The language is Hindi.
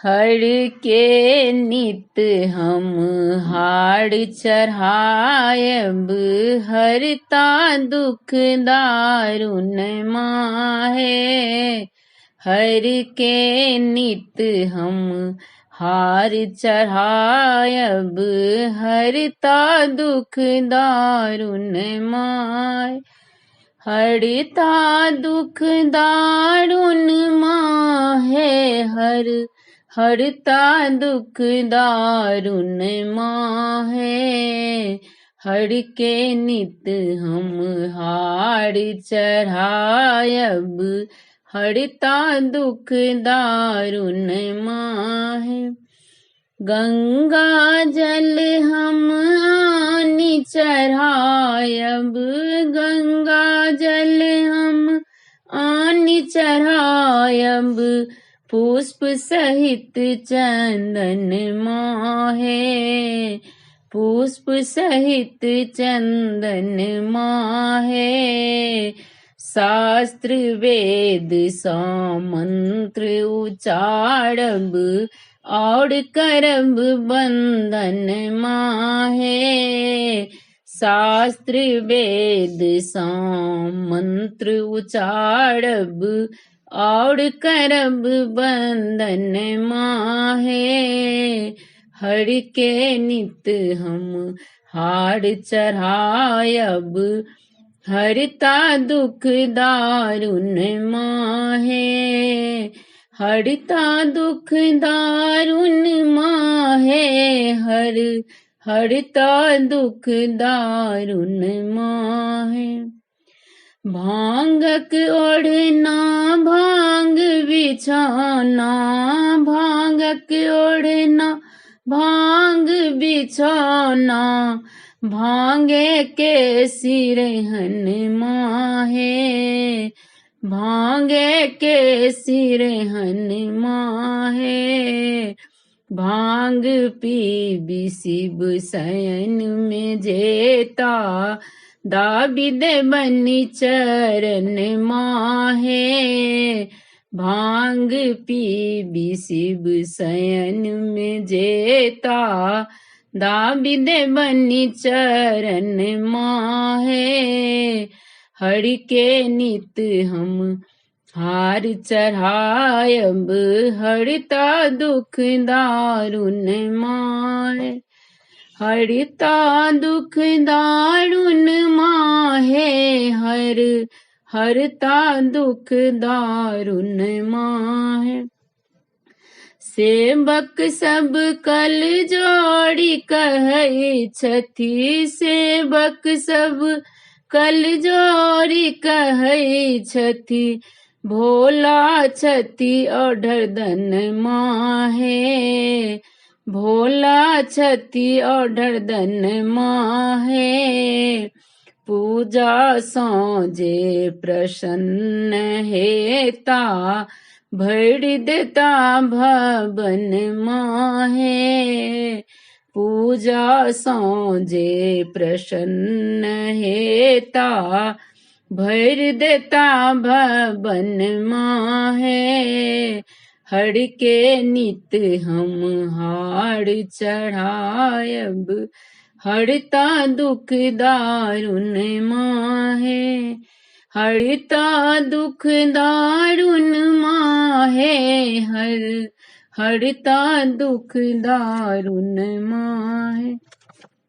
हर के नित हम हाड़ चढ़ायब, हरता दुख दारुण माहे। हर के नित हम हार चढ़ायब, हरता दुख दारुण माय। हरता दुख दारुण माहे, हरता दुख दारुण माहे। हर के नित हम हार चढ़ायब, हरता दुख दारुण माहे। गंगा जल हम आनी चढ़ायब, गंगा जल हम आनी चढ़ायब, पुष्प सहित चंदन माहे। पुष्प सहित चंदन माहे। शास्त्र वेद सा मंत्र उचारब, और करब बंदन माहे। शास्त्र वेद सा मंत्र उचारब, और करब बंदन माहे। हर के नित हम हार चढ़ायब, हरता दुख दारुण माहे। हरता दुख दारुण माहे, हरता दुख दारुण माहे। भांगक ओढ़ना भांग बिछाना, भांगक ओढ़ना भांग बिछाना, भांगे के सिरहन माहे। भांगे के सिरहन माहे। भांग पीबी शिव शयन में जेता, दाबी दे बनी चरण माहे। भांग पीबी शिव शयन में जेता, दाबी दे बनी चरण माहे। हर के नित हम हार चढ़ायब, हरता दुख दारुण माहे। हरता दुख दारुण माहे, हरता दुख दारुण माहे। सेवक सब कल जोड़ी कहै छथि, सेवक सब कल जोड़ी कहै छथि, भोला छथि औढ़दन माहे। भोला छथि औढ़दन माहे। पूजा साँझे प्रसन्न हेता, भर देता भवन माहे। पूजा साँझे प्रसन्न हेता, भर देता भवन माहे। हर के नित हम हार चढ़ायब, हरता दुख दारुण माहे। हरता दुख दारुण माहे, हरता दुख दारुण माहे।